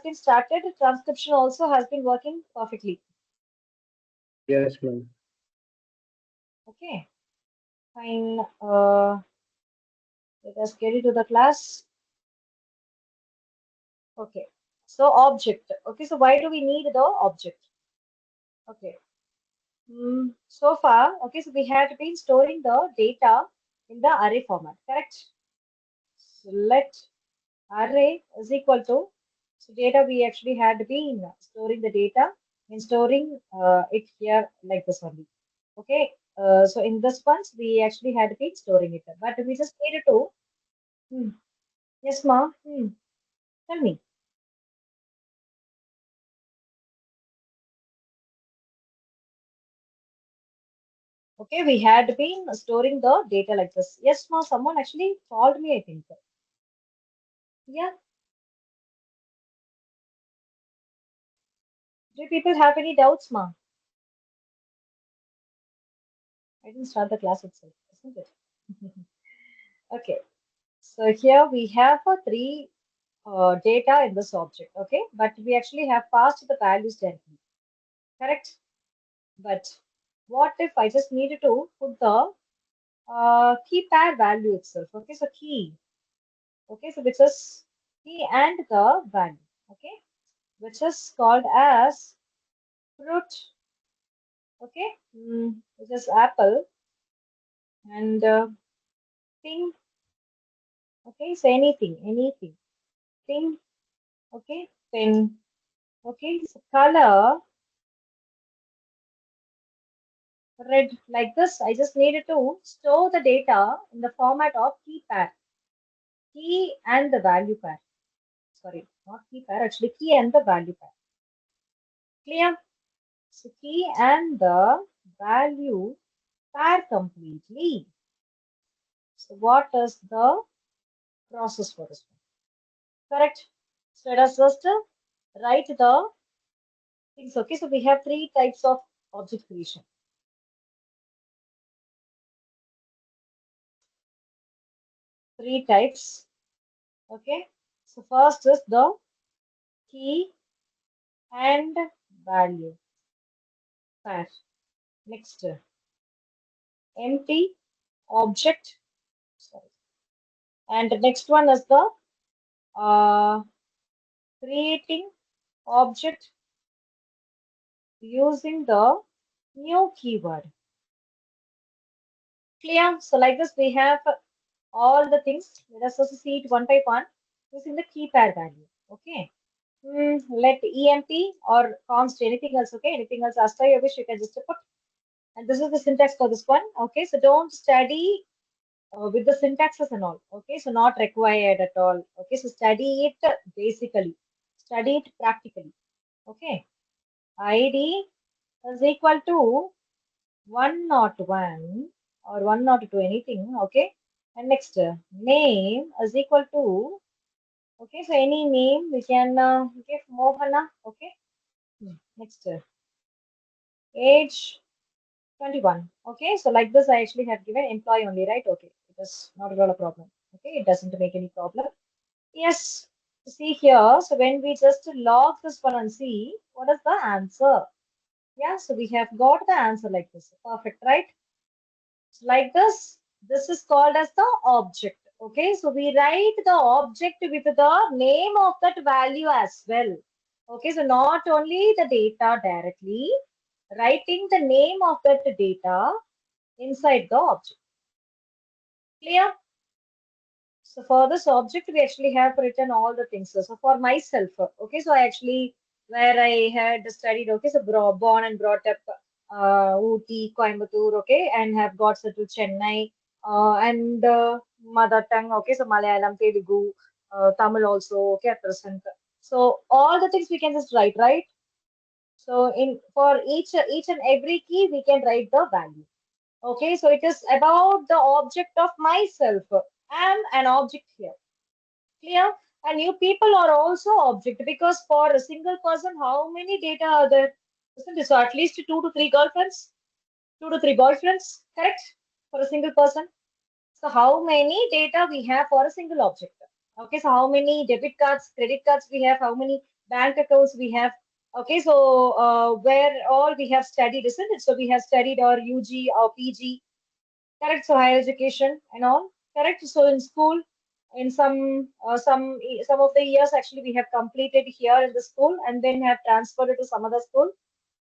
been started. Transcription also has been working perfectly. Yes, ma'am. Okay, fine. Let us get into the class. Okay, so object. Okay, so why do we need the object? Okay, so far, okay, so we had been storing the data in the array format, correct? So let array is equal to, so data we actually had been storing the data and storing it here like this only. Okay, so in this ones we actually had been storing it, but we just needed to. Hmm, yes, ma. Tell me. Okay, we had been storing the data like this. Yes, ma. Someone actually called me, I think. Yeah. Do people have any doubts, ma? I didn't start the class itself, isn't it? Okay. So here we have three data in this object. Okay, but we actually have passed the values directly. Correct. But what if I just needed to put the key pair value itself? Okay, so key. Okay, so which is key and the value. Okay, which is called as fruit. Okay, which is apple and thing. Okay, so anything. Thing. Okay, pen. Okay, so color red like this. I just needed to store the data in the format of key pair, key and the value pair. Sorry, not key pair, actually key and the value pair. Clear? So key and the value pair completely. So what is the process for this one? Correct. So let us just write the things. Okay, so we have three types of object creation. Three types. Okay. So first is the key and value pair. Next, empty object. Sorry. And the next one is the uh, creating object using the new keyword. Clear? So like this, we have all the things. Let us also see it one by one using the key pair value. Okay. Let EMP or const anything else. Okay. Anything else as per your wish, you can just put. And this is the syntax for this one. Okay. So don't study with the syntaxes and all. Okay, so not required at all. Okay, so study it basically, study it practically. Okay, ID is equal to 101 or 102 anything. Okay, and next name is equal to, okay, so any name we can give Mohana. Okay, next age 21. Okay, so like this, I actually have given employee only, right? Okay, it is not at all a problem. Okay, it doesn't make any problem. Yes, see here. So when we just log this one and see what is the answer. Yeah, so we have got the answer like this. Perfect, right? So like this is called as the object. Okay, so we write the object with the name of that value as well. Okay, so not only the data directly, writing the name of that data inside the object. Clear? So for this object, we actually have written all the things. So for myself, okay, so I actually, where I had studied, okay, so born and brought up Ooty, Coimbatore, okay, and have got settled Chennai, and mother tongue, okay, so Malayalam, Telugu, Tamil also, okay, at present. So all the things we can just write, right? So in for each and every key, we can write the value. Okay, so it is about the object of myself. I am an object here. Clear? And you people are also object because for a single person, how many data are there? Isn't it? So at least two to three girlfriends, two to three boyfriends, correct? For a single person. So how many data we have for a single object? Okay, so how many debit cards, credit cards we have? How many bank accounts we have. Okay, so where all we have studied, isn't it? So we have studied our UG or PG, correct? So higher education and all, correct? So in school, in some of the years actually we have completed here in the school and then have transferred it to some other school.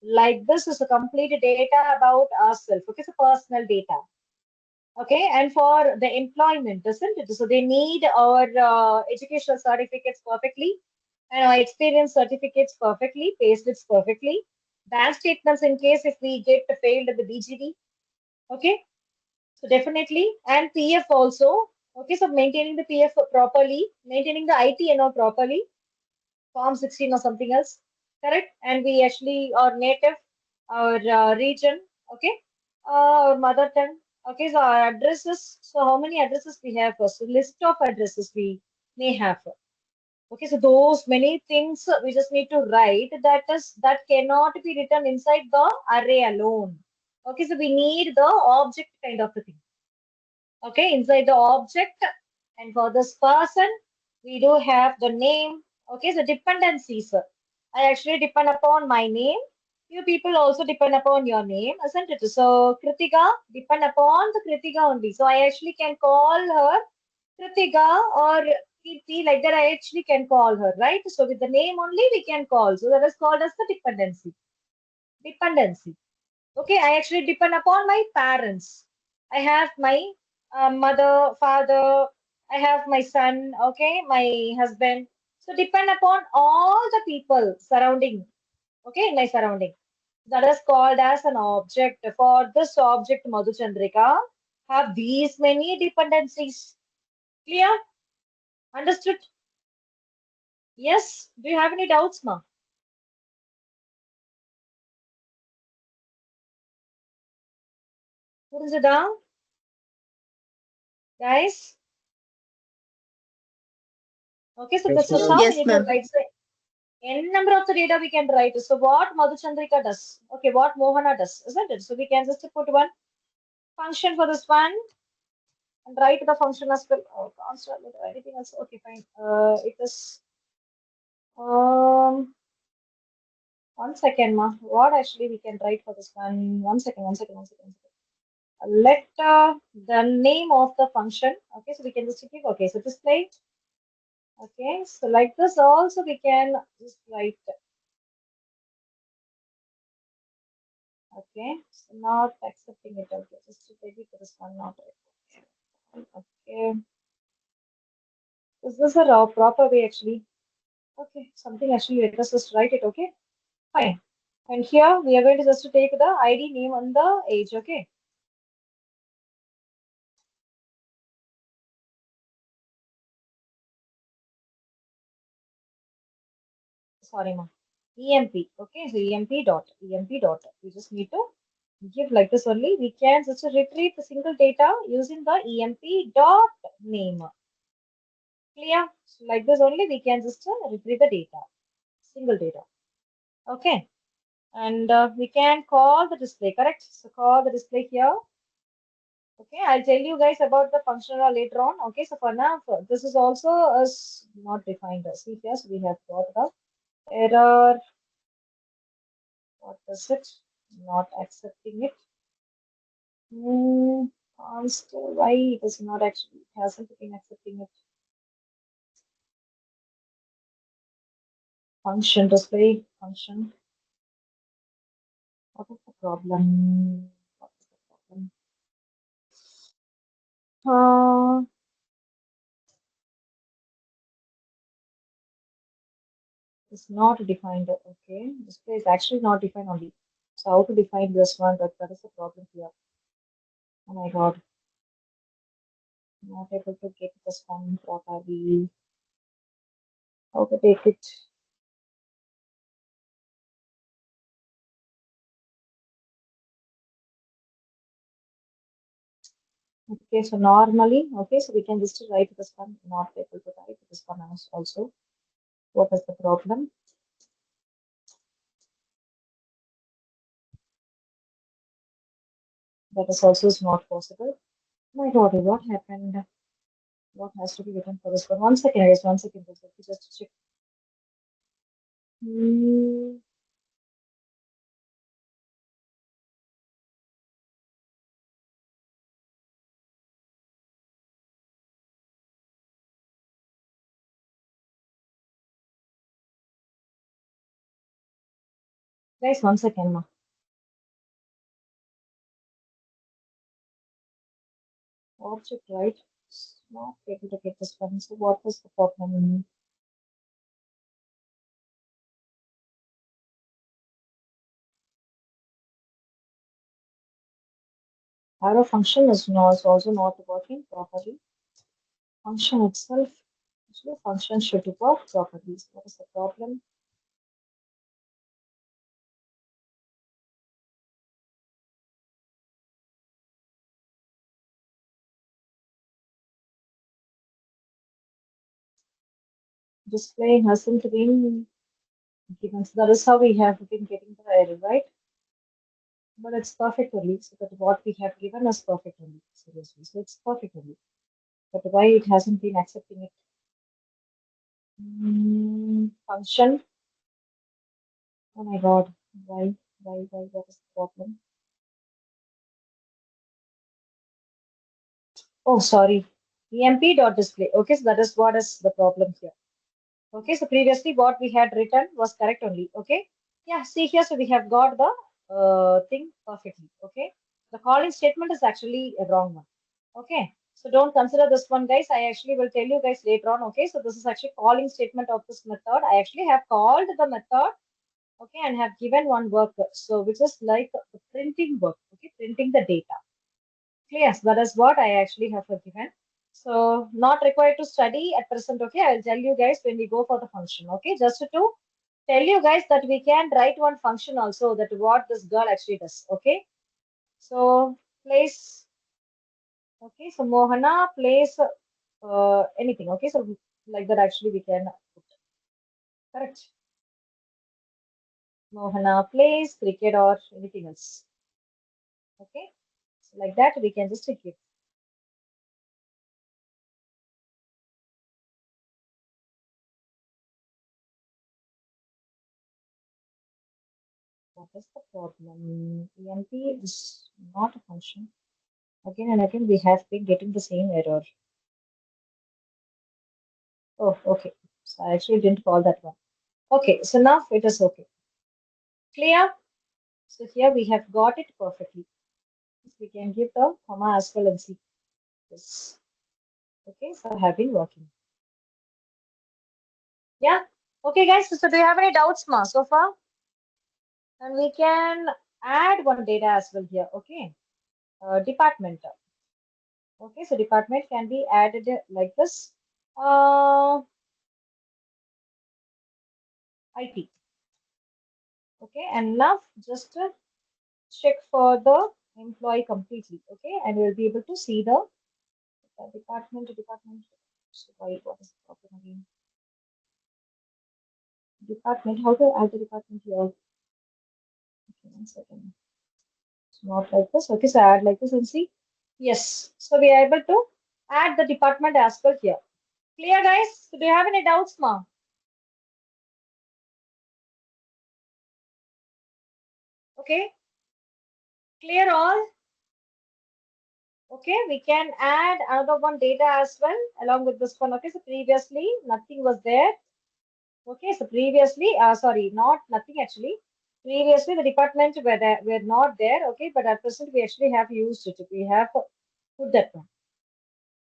Like this is a complete data about ourselves. Okay, so personal data. Okay, and for the employment, isn't it? So they need our educational certificates perfectly and our experience certificates perfectly, payslips perfectly, bank statements in case if we get failed at the BGD. Okay, so definitely, and PF also. Okay, so maintaining the PF properly, maintaining the IT and all properly, Form 16 or something else, correct? And we actually our native, our region, okay, our mother tongue. Okay, so our addresses. So how many addresses we have first? So list of addresses we may have. Okay, so those many things we just need to write. That cannot be written inside the array alone. Okay, so we need the object kind of a thing. Okay, inside the object, and for this person, we do have the name. Okay, so dependencies. I actually depend upon my name. You people also depend upon your name, isn't it? So Kritika depend upon the Kritika only. So I actually can call her Kritika or Kirti, like that. I actually can call her, right? So with the name only we can call. So that is called as the dependency. Dependency. Okay, I actually depend upon my parents. I have my mother, father, I have my son, okay, my husband. So depend upon all the people surrounding, okay, in my surrounding. That is called as an object. For this object, Madhuchandrika, have these many dependencies. Clear? Understood? Yes? Do you have any doubts, ma? Put it down, guys. Okay, so Yes, this is ma'am. how we Yes, need to ma'am. write. So n number of the data we can write. So what Madhuchandrika does? Okay, what Mohana does, isn't it? So we can just put one function for this one and write the function as well. Oh, can't start with anything else. Okay, fine. It is um 1 second, ma. What actually we can write for this one? 1 second, 1 second, 1 second. 1 second. Let the name of the function. Okay, so we can just give. Okay, so display. Okay, so like this also we can just write. Okay, so not accepting it. Okay, just to take it to this one, not right. Okay, is this a proper way actually? Okay, something actually let us just write it. Okay, fine. And here we are going to just to take the ID name on the age. Okay, sorry, ma. EMP. Okay, so EMP dot. We just need to give like this only. We can just retrieve the single data using the EMP dot name. Clear? So like this only we can just retrieve the data, single data. Okay. And we can call the display, correct? So call the display here. Okay, I'll tell you guys about the functional later on. Okay, so for now, this is also is not defined. See here, so we have got the error. What is it? Not accepting it. Hmm, const why it is not actually it hasn't been accepting it. Function display function. What is the problem? What is the problem? Uh, it's not defined. Okay, display is actually not defined only. So how to define this one? That is the problem here. Oh my God, not able to get this one properly. How to take it? Okay, so normally, okay, so we can just write this one. Not able to write this one also. What is the problem? That is also is not possible. My God, what happened? What has to be written for this one? 1 second, guys. 1 second. Let me just check. Hmm. Guys, 1 second, ma. Object, right? It's not able to get this one. So what was the problem? Arrow function is also not working properly. Function itself, actually, function should work properly. So what is the problem? Display hasn't been given. So that is how we have been getting the error, right? But it's perfect only. So that what we have given is perfect only. Seriously. So it's perfect only. But why it hasn't been accepting it? Function. Oh my God. Why? Why? What is the problem? Oh, sorry. emp.display. Okay, so that is what is the problem here. Okay, so previously what we had written was correct only. Okay. Yeah, see here, so we have got the thing perfectly. Okay. The calling statement is actually a wrong one. Okay. So don't consider this one, guys. I actually will tell you guys later on. Okay. So this is actually calling statement of this method. I actually have called the method. Okay. And have given one work. So which is like the printing work. Okay. Printing the data. Yes, that is what I actually have given. So not required to study at present. Okay, I'll tell you guys when we go for the function. Okay, just to tell you guys that we can write one function also that what this girl actually does. Okay, so place. Okay, so Mohana plays anything. Okay, so like that actually we can put. Correct. Mohana plays cricket or anything else. Okay, so like that we can just give. What is the problem? EMP is not a function. Again and again, we have been getting the same error. Oh, okay. So I actually didn't call that one. Okay, so now it is okay. Clear? So here we have got it perfectly. We can give the comma as well and see this. Okay, so I have been working. Yeah. Okay, guys. So do you have any doubts, ma, so far? And we can add one data as well here. Okay. Department. Okay, so department can be added like this. IT. Okay, and now just check for the employee completely. Okay, and we'll be able to see the department. So what is the problem again? Department. How to add the department here? Okay, 1 second. It's not like this. Okay, so add like this and see. Yes. So we are able to add the department as well here. Clear, guys? So do you have any doubts, ma? Okay. Clear all? Okay, we can add another one data as well along with this one. Okay, so previously nothing was there. Okay, so previously, sorry, not nothing actually. Previously, the department were not there. Okay, but at present we actually have used it. We have put that one.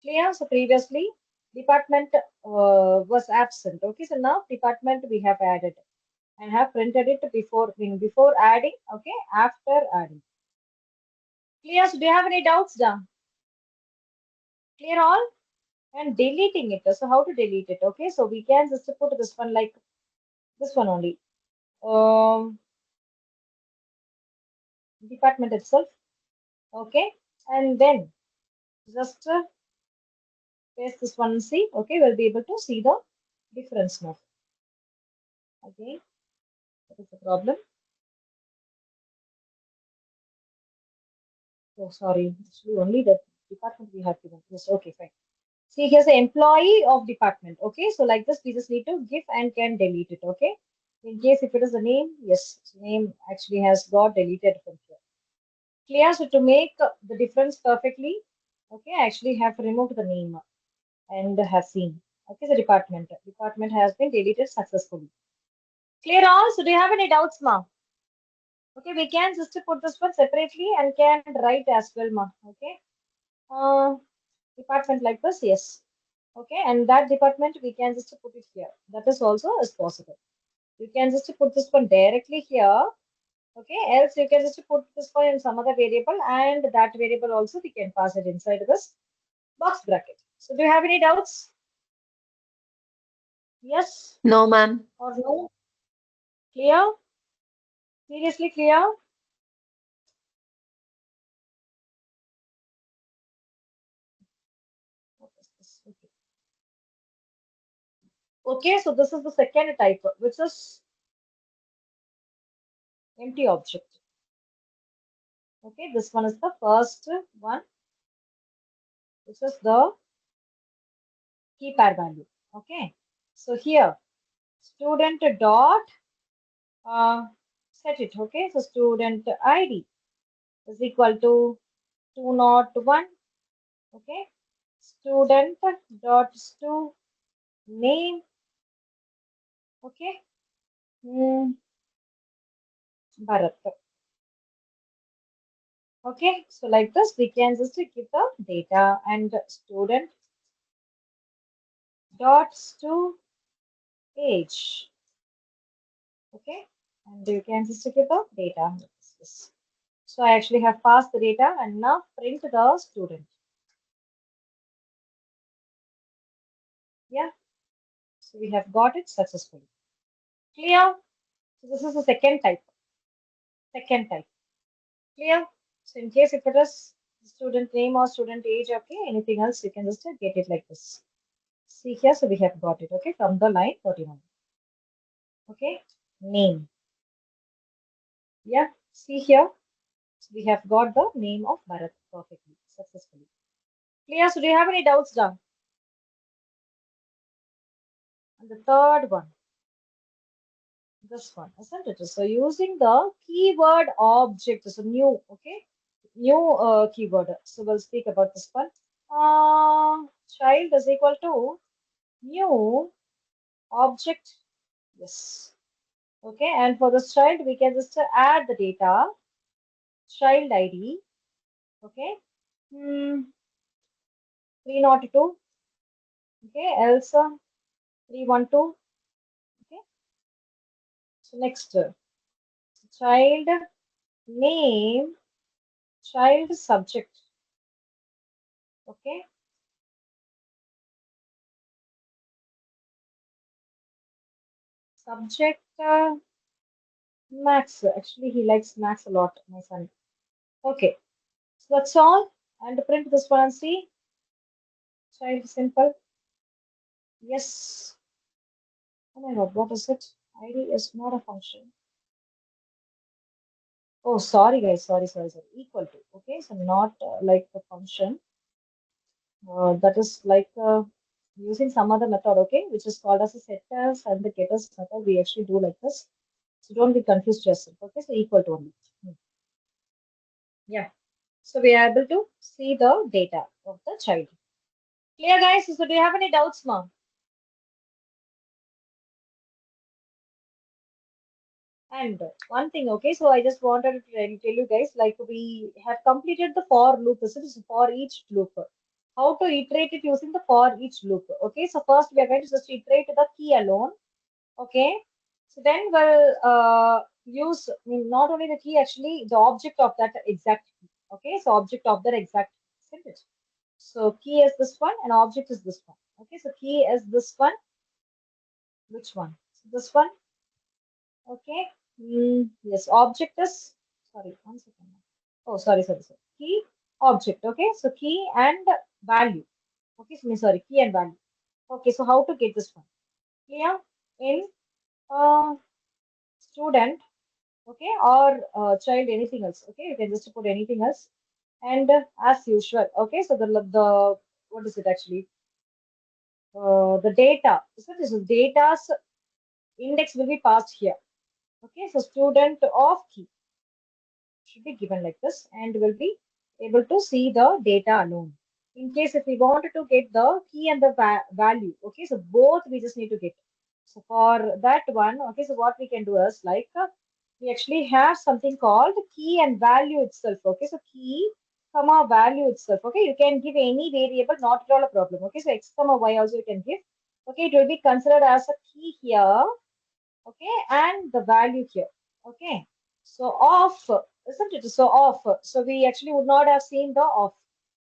Clear? So previously, department was absent. Okay, so now department we have added and have printed it before adding. Okay, after adding. Clear? So do you have any doubts, Dan? Clear all? And deleting it. So how to delete it? Okay, so we can just put this one like this one only. Um, department itself. Okay, and then just paste this one and see. Okay, we'll be able to see the difference now. Okay, that is the problem. Oh, sorry, actually only the department we have given. Yes, okay, fine. See, here's the employee of department. Okay, so like this, we just need to give and can delete it. Okay, In case if it is a name, yes, name actually has got deleted from here. Clear? So to make the difference perfectly, okay, I actually have removed the name and have seen. Okay, the department. Department has been deleted successfully. Clear all? So do you have any doubts, ma? Okay, we can just put this one separately and can write as well, ma. Okay. Uh, Department like this, yes. Okay, and that department we can just put it here. That is also is possible. You can just put this one directly here. Okay, else you can just put this one in some other variable and that variable also we can pass it inside this box bracket. So do you have any doubts? Yes No, ma'am. or no? Clear? Seriously clear? What is this? Okay. Okay, so this is the second type, which is empty object. Okay, this one is the first one, which is the keypad value. Okay, so here student dot set it. Okay, so student ID is equal to 201. Okay, student dot stu name. Okay, Bharat. Okay, so like this, we can just give the data and student dot stu age. Okay, and you can just give the data. So I actually have passed the data and now print the student. Yeah, so we have got it successfully. Clear? So this is the second type. Second type. Clear? So in case if it is student name or student age, okay, anything else, you can just get it like this. See here, so we have got it, okay, from the line 31. Okay, name. Yeah, see here, so we have got the name of Bharat perfectly, successfully. Clear? So do you have any doubts done? And the third one, this one, isn't it? So using the keyword object, so new, okay, new keyword. So we'll speak about this one. Child is equal to new object. Yes. Okay, and for this child, we can just add the data, child ID. Okay, 302. Okay, else 312. Okay, so next, child name, child subject. Okay, subject Max. Actually, he likes Max a lot, my son. Okay, so that's all. And print this one and see. Child simple. Yes. Oh my god, what is it? ID is not a function. Oh, sorry guys, sorry. Equal to. Okay, so not like the function. That is like using some other method, okay, which is called as a setters and the getters method. We actually do like this. So don't be confused yourself. Okay, so equal to only. Hmm. Yeah. So we are able to see the data of the child. Clear, guys? So do you have any doubts, ma'am? And one thing, okay, so I just wanted to tell you guys, like we have completed the for loop. This is for each loop. How to iterate it using the for each loop. Okay, so first we are going to just iterate the key alone. Okay, so then we'll use not only the key, actually the object of that exact key. Okay, so object of that exact sentence. So key is this one and object is this one. Okay, so key is this one. Which one? So this one. Okay. Yes, object is, sorry, one second. Oh, sorry. Key, object. Okay, so key and value. Okay, so sorry, key and value. Okay, so how to get this one? Clear? In uh, student, okay, or child, anything else. Okay, you can just put anything else. And as usual, okay, so the what is it actually? The data. So this is data index will be passed here. Okay, so student of key should be given like this, and will be able to see the data alone. In case if we wanted to get the key and the value, okay, so both we just need to get. So for that one, okay, so what we can do is like we actually have something called key and value itself. Okay, so key comma value itself. Okay, you can give any variable, not at all a problem. Okay, so x comma y also you can give. Okay, it will be considered as a key here. Okay, and the value here. Okay, so off, isn't it? So off. So we actually would not have seen the off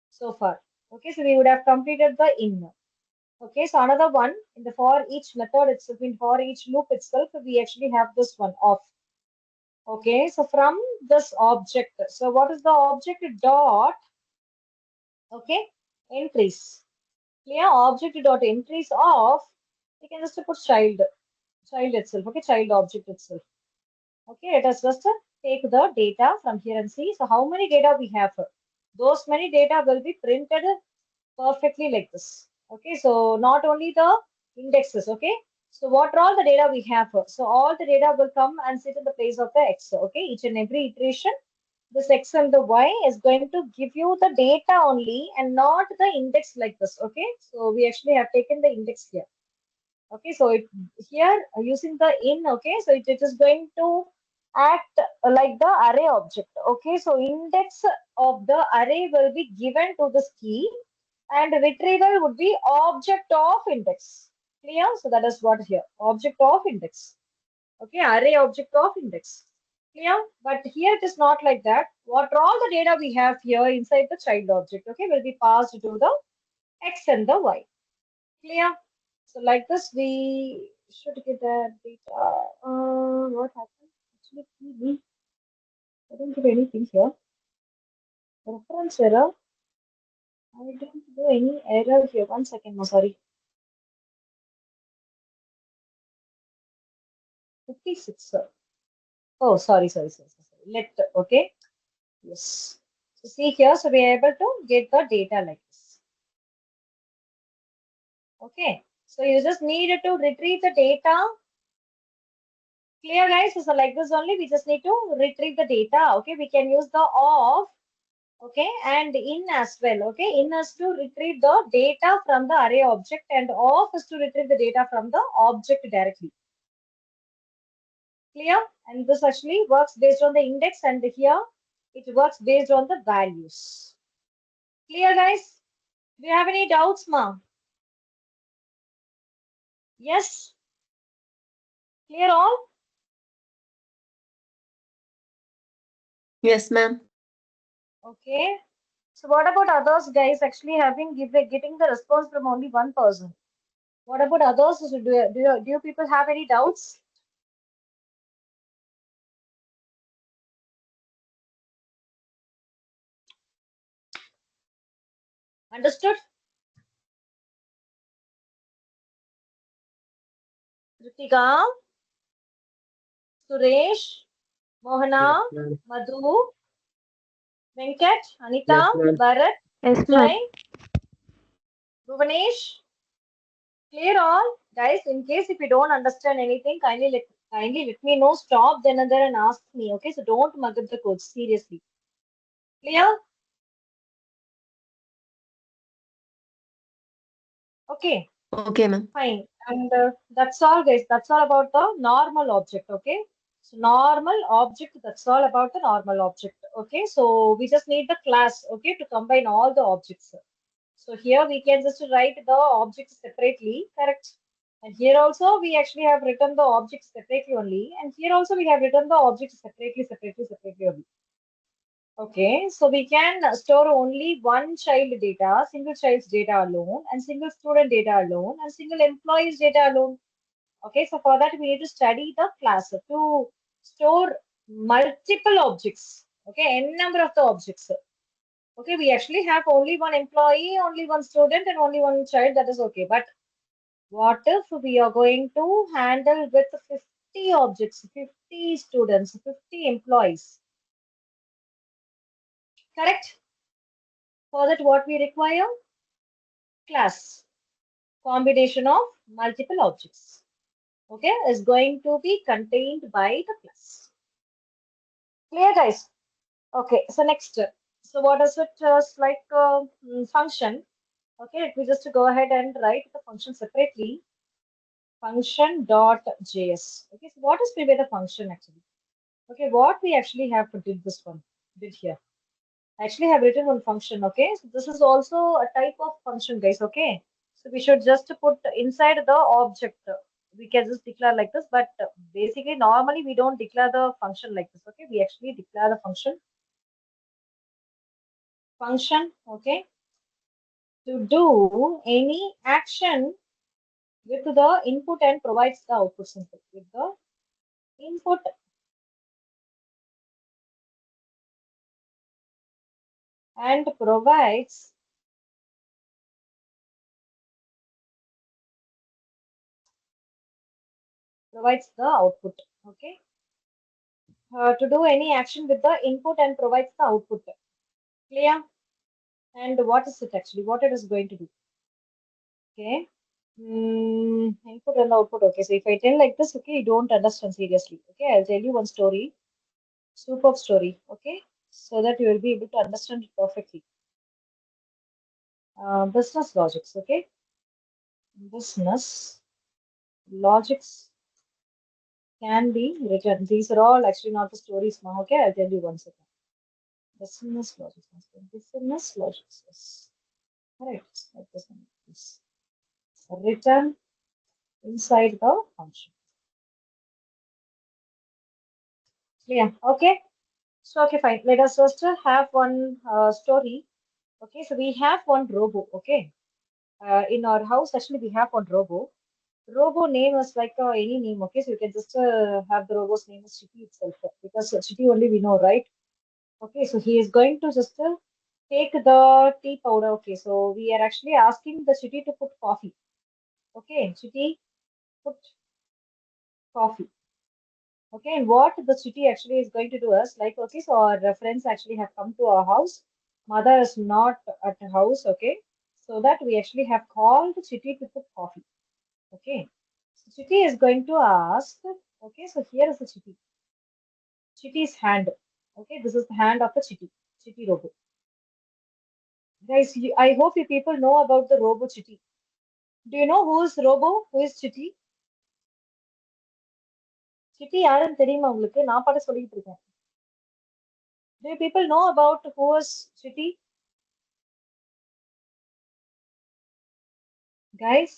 so far. Okay, so we would have completed the in. Okay, so another one in the for each method itself, in for each loop itself, we actually have this one off. Okay, so from this object, so what is the object? Dot, okay, entries. Clear, object dot entries of, we can just put child itself, okay, child object itself. Okay, let us just take the data from here and see. So how many data we have? Those many data will be printed perfectly like this. Okay, so not only the indexes, okay. So what are all the data we have? So all the data will come and sit in the place of the x. Okay, each and every iteration, this x and the y is going to give you the data only and not the index like this. Okay, so we actually have taken the index here. Okay, so it, here using the in, okay, so it is going to act like the array object. Okay, so index of the array will be given to this key and retrieval would be object of index. Clear? So that is what here, object of index. Okay, array object of index. Clear? But here it is not like that. What are all the data we have here inside the child object, okay, will be passed to the x and the y. Clear? So like this, we should get that data. What happened? Actually, I didn't give anything here. Reference error. I didn't do any error here. 1 second, no, sorry. 56, sir. Oh, sorry. Okay. Yes. So see here, so we are able to get the data like this. Okay. So you just need to retrieve the data. Clear, guys? So like this only, we just need to retrieve the data. Okay. We can use the of, okay, and in as well. Okay, in is to retrieve the data from the array object and of is to retrieve the data from the object directly. Clear? And this actually works based on the index, and here it works based on the values. Clear, guys? Do you have any doubts, ma? Yes? Clear all? Yes, ma'am. Okay. So what about others, guys? Actually having getting the response from only one person. What about others? So do you people have any doubts? Understood? Ritika, Suresh, Mohana, Yes, ma'am. Madhu, Venkat, Anita, Yes, ma'am. Bharat, Yes, ma'am. Jai, Bhuvanesh. Clear all? Guys, in case if you don't understand anything, kindly let me know. Stop then and there and ask me. Okay, so don't mug up the codes. Seriously. Clear? Okay, Okay, ma'am. fine. And that's all, guys. That's all about the normal object. Okay. So normal object, that's all about the normal object. Okay, so we just need the class, okay, to combine all the objects. So here we can just write the objects separately, correct? And here also we actually have written the objects separately only. And here also we have written the objects separately only. Okay, so we can store only one child data, single child's data alone, and single student data alone, and single employee's data alone. Okay, so for that we need to study the class to store multiple objects. Okay, n number of the objects. Okay, we actually have only one employee, only one student, and only one child. That is okay. But what if we are going to handle with 50 objects, 50 students, 50 employees? Correct? For that, what we require? Class. Combination of multiple objects. okay, is going to be contained by the class. Clear, guys? Okay, so next. So what is it? Like function. Okay, let me just go ahead and write the function separately. Function.js. Okay, so what is maybe the function actually? Okay, what we actually have did this one, did here. I actually have written one function, okay? So this is also a type of function, guys, okay? So we should just put inside the object. We can just declare like this, but basically normally we don't declare the function like this, okay? We actually declare the function, okay? To do any action with the input and provides the output simple. With the input and provides the output, okay? To do any action with the input and provides the output. Clear? And what is it actually? What it is going to do? Okay. Input and output. Okay. So if I tell like this, okay, you don't understand seriously. Okay. I'll tell you one story, superb story. Okay. So that you will be able to understand it perfectly. Business logics. Okay. Business logics can be written. These are all actually not the stories now. Okay. I'll tell you one second. Business logics. Business logics. Yes. Correct. Like this one. Yes. Written inside the function. Yeah. Okay. So, okay, fine. Let us just have one story. Okay, so we have one robo. Okay, in our house, actually, we have one robo. Robo name is like any name. Okay, so you can just have the robo's name as Chitty itself because Chitty only we know, right? Okay, so he is going to just take the tea powder. Okay, so we are actually asking the Chitty to put coffee. Okay, Chitty, put coffee. Okay, and what the city actually is going to do is like, okay, so our friends actually have come to our house. Mother is not at the house, okay, so that we actually have called the city to put coffee. Okay, so city is going to ask, okay, so here is the city. City's hand. Okay, this is the hand of the city, city robot. Guys, I hope you people know about the robo city. Do you know who is robo? Who is city? City யாருன்னு தெரியுமா உங்களுக்கு நான் பாட்டு சொல்லிட்டு இருக்கேன். Do you people know about who is city? Guys,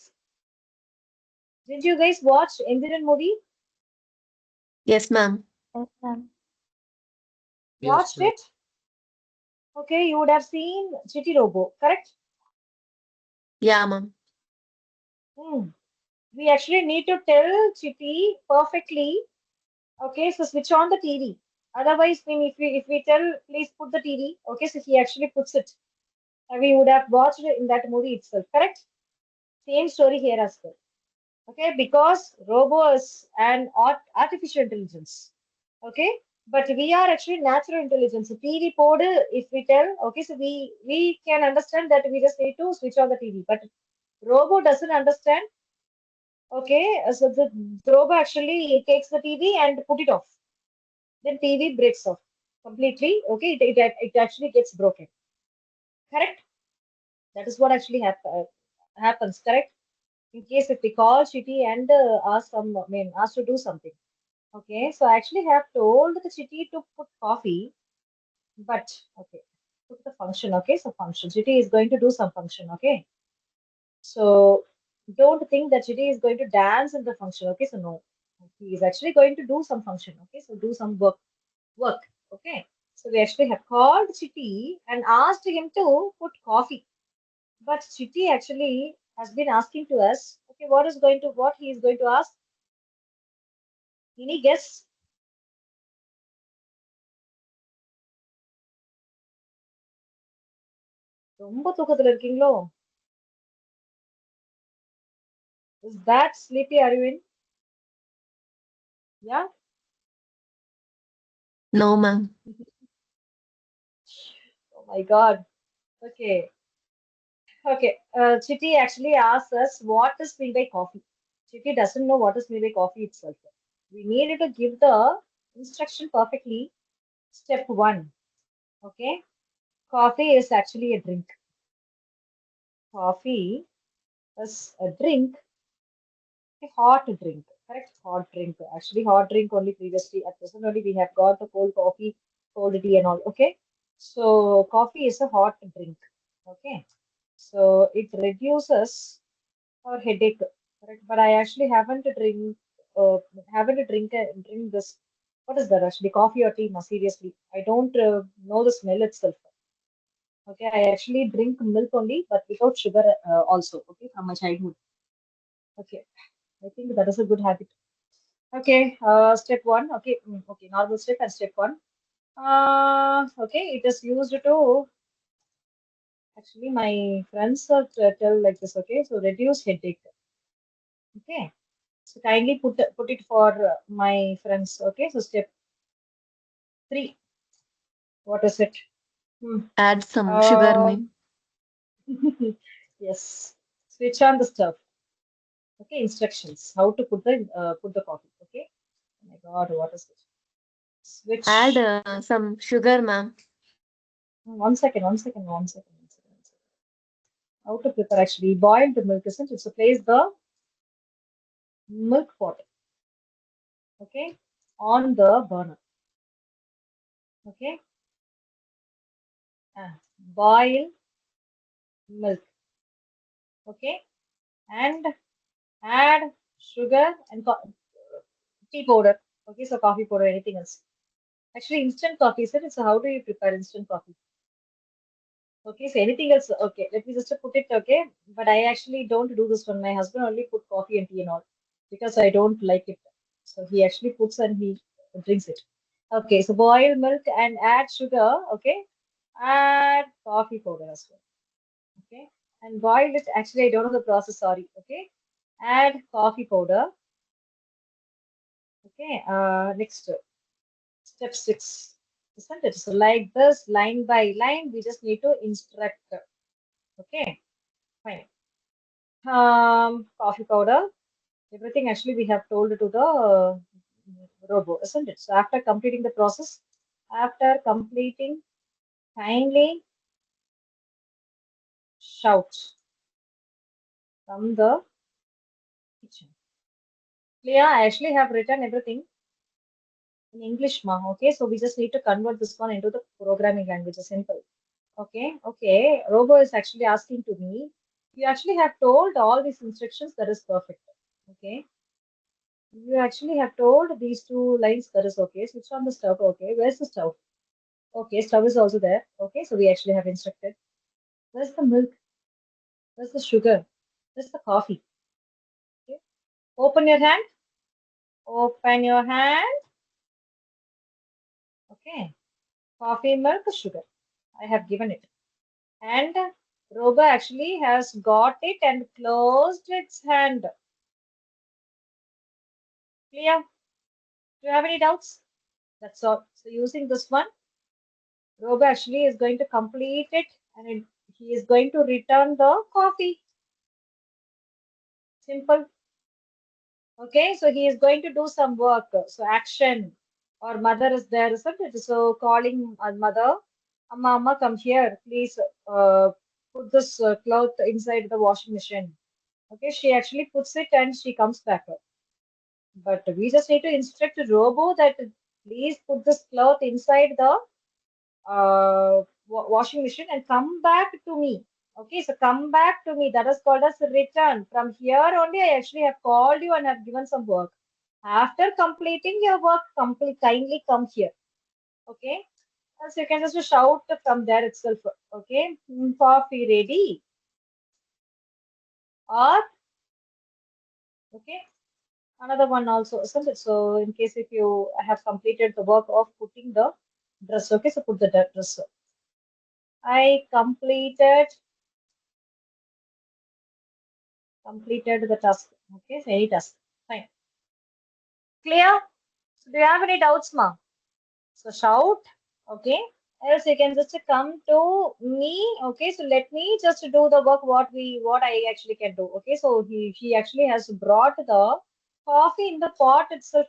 did you guys watch Indian movie? Yes, ma'am. Yes, ma'am. Yes, Watched ma'am. it? Okay, you would have seen Chitty Robo, correct? Yeah, ma'am. Hmm. We actually need to tell Chitty perfectly. Okay, so switch on the TV. Otherwise, when if we tell please put the TV, okay, so he actually puts it. And we would have watched it in that movie itself, correct? Same story here as well. Okay, because Robo is an artificial intelligence. Okay, but we are actually natural intelligence. So TV code, if we tell, okay, so we can understand that we just need to switch on the TV, but Robo doesn't understand. Okay, so the Robo actually takes the TV and put it off. Then TV breaks off completely. Okay, it actually gets broken. Correct? That is what actually happens. Correct? In case if we call Chitty and ask to do something. Okay, so I actually have told the Chitty to put coffee, but okay, put the function. Okay, so function Chitty is going to do some function. Okay, so don't think that Chitty is going to dance in the function. Okay, so no, he is actually going to do some function. Okay, so do some work. Okay, so we actually have called Chitty and asked him to put coffee, but Chitty actually has been asking to us. Okay, what he is going to ask? Any guess? ரொம்ப தூக்கத்துல இருக்கீங்களோ? Is that sleepy Arvind? Yeah. No, ma'am. Oh my God. Okay. Okay. Chitty actually asked us what is meant by coffee. Chicky doesn't know what is maybe coffee itself. We need to give the instruction perfectly. Step 1. Okay. Coffee is actually a drink. Coffee is a drink, a hot drink. Correct? Hot drink. Actually, hot drink only previously. At present only we have got the cold coffee, cold tea and all. Okay. So coffee is a hot drink. Okay. So it reduces our headache. Correct. But I actually uh, drink this. What is that actually? Coffee or tea? No, seriously. I don't know the smell itself. Okay, I actually drink milk only, but without sugar also. Okay, from my childhood. Okay, I think that is a good habit. Okay, step 1. Okay, okay, normal step and step 1. Okay, it is used to actually my friends tell like this. Okay, so reduce headache. Okay, so kindly put it for my friends. Okay, so step 3. What is it? Hmm. Add some sugar, Um, ma'am. yes, switch on the stove. Okay, instructions how to put the coffee. Okay. Oh my God, what is this? Add Switch. some sugar, ma'am. 1 second, 1 second, 1 second, 1 second, 1 second. How to prepare actually boiled milk, isn't it? So place the milk pot, okay, on the burner. Okay, boil milk. Okay, and add sugar and tea powder. Okay, so coffee powder, anything else. Actually, instant coffee, isn't it? So how do you prepare instant coffee? Okay, so anything else? Okay, let me just put it. Okay, but I actually don't do this one. My husband only put coffee and tea and all because I don't like it. So he actually puts and he drinks it. Okay, so boil milk and add sugar. Okay, add coffee powder as well. Okay, and boil it. Actually, I don't know the process. Sorry. Okay, add coffee powder. Okay, next step 6. Isn't it? So like this, line by line, we just need to instruct. Okay, fine. Coffee powder, everything actually we have told to the robot, isn't it? So after completing, kindly shout from the kitchen. Clear? I actually have written everything in English, ma. Okay, so we just need to convert this one into the programming language. Simple. Okay, okay. Robo is actually asking to me. You actually have told all these instructions. That is perfect. Okay. You actually have told these 2 lines. That is okay. Switch on the stove. Okay. Where's the stove? Okay, stove is also there. Okay, so we actually have instructed. Where's the milk? Where's the sugar? Where's the coffee? Okay. Open your hand. Open your hand. Okay. Coffee, milk, sugar. I have given it. And Roba actually has got it and closed its hand. Clear? Do you have any doubts? That's all. So using this one, Roba actually is going to complete it and he is going to return the coffee. Simple. Okay, so he is going to do some work. So action or mother is there, isn't it? So calling mother, Amma, Amma, come here, please put this cloth inside the washing machine. Okay, she actually puts it and she comes back. But we just need to instruct the robo that please put this cloth inside the washing machine and come back to me. Okay, so come back to me. That is called as return. From here only, I actually have called you and have given some work. After completing your work, kindly come here. Okay, so you can just shout from there itself. Okay, coffee ready or okay. Another one also, isn't it? So in case if you have completed the work of putting the dress, okay, so put the dress. I completed the task. Okay, so any task. Fine. Clear? So do you have any doubts, ma? So shout. Okay. else you can just come to me. Okay, so let me just do the work what I actually can do. Okay, so he actually has brought the coffee in the pot itself.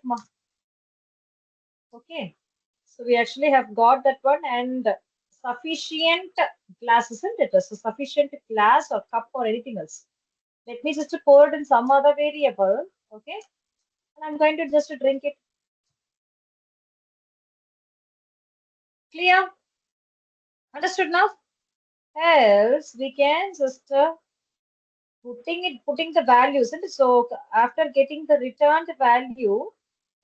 Okay, so we actually have got that one and sufficient glass, isn't it? So sufficient glass or cup or anything else. Let me just pour it in some other variable. Okay, and I'm going to just drink it. Clear? Understood now? Else we can just putting the values, and so after getting the returned value,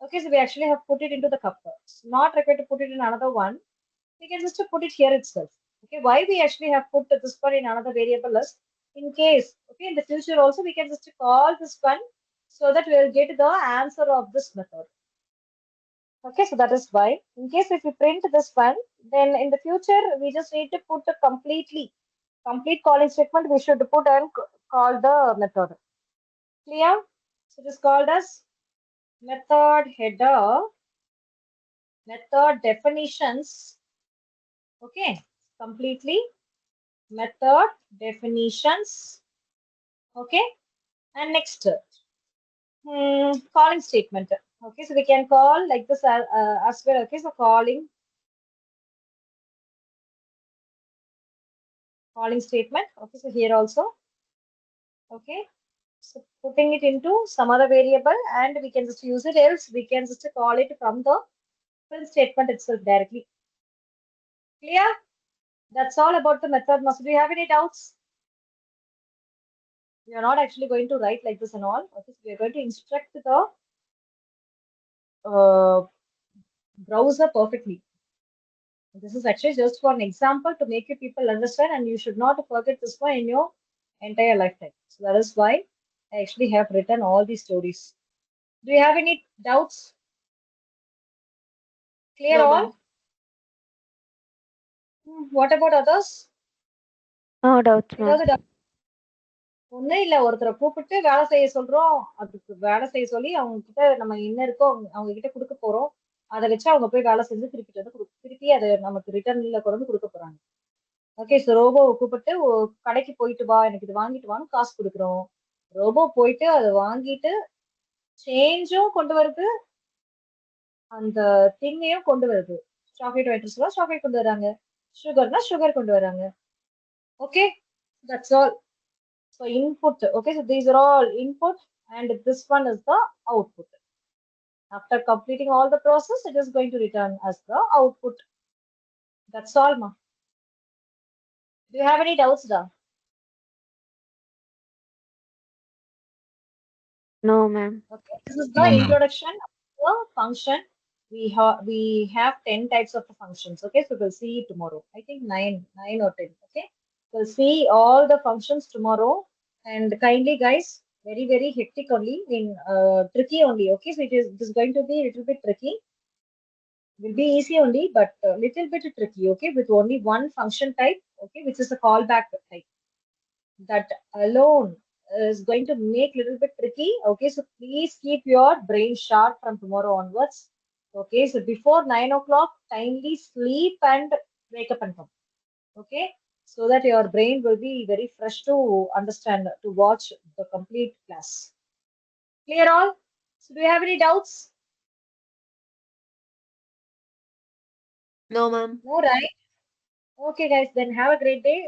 okay, so we actually have put it into the cup. It's not required to put it in another one. We can just put it here itself. Okay, why we actually have put this one in another variable is in case, okay, in the future also we can just call this one so that we'll get the answer of this method. Okay, so that is why in case if we print this one, then in the future we just need to put a complete calling statement we should put and call the method. Clear? So it is called as method header, method definitions. Okay, completely method definitions. Okay, and next calling statement. Okay, so we can call like this as well. Okay, so calling statement. Okay, so here also. Okay, so putting it into some other variable and we can just use it, else we can just call it from the print statement itself directly. Clear? That's all about the method. Now, so do you have any doubts? We are not actually going to write like this and all. Okay, so we are going to instruct the uh, browser perfectly. This is actually just for an example to make you people understand, and you should not forget this one in your entire lifetime. So that is why I actually have written all these stories. Do you have any doubts? Clear No, all? ma'am. What about others? No doubts, ma'am. ஏதாவது ஒன்றும் இல்லை, ஒருத்தரை கூப்பிட்டு வேலை செய்ய சொல்றோம், அதுக்கு வேலை செய்ய சொல்லி அவங்க கிட்ட நம்ம என்ன இருக்கோ அவங்க கிட்ட கொடுக்க போறோம். அதை வச்சு அவங்க போய் வேலை செஞ்சு திருப்பி வந்து திருப்பி அதை நமக்கு ரிட்டர்ன்ல கொண்டு வந்து கொடுக்க போறாங்க. ஓகே, ஸோ ரோபோவை கூப்பிட்டு கடைக்கு போயிட்டு வா, எனக்கு இது வாங்கிட்டு வான்னு காசு கொடுக்குறோம். ரோபோ போயிட்டு அதை வாங்கிட்டு சேஞ்சும் கொண்டு வருது, அந்த திங்கையும் கொண்டு வருது. சாக்லேட் வாங்கிட்டு சொல்ல சாக்லேட் கொண்டு வராங்க, சுகர்னா சுகர் கொண்டு வராங்க. Okay, that's all. So input, okay, so these are all input and this one is the output. After completing all the process, it is going to return as the output. That's all, ma. Do you have any doubts, da? No, ma'am. Okay, this is the No, ma'am. introduction of the function. We have 10 types of the functions. Okay, so we'll see tomorrow. I think nine or 10. Okay, we'll see all the functions tomorrow. And kindly, guys, very hectic only, in tricky only. Okay, so it is going to be a little bit tricky. Will be easy only, but a little bit tricky. Okay, with only one function type. Okay, which is a callback type. That alone is going to make little bit tricky. Okay, so please keep your brain sharp from tomorrow onwards. Okay, so before 9 o'clock, timely sleep and wake up and come. Okay, so that your brain will be very fresh to understand, to watch the complete class. Clear all? So do you have any doubts? No, ma'am. No, right? Okay, guys, then have a great day.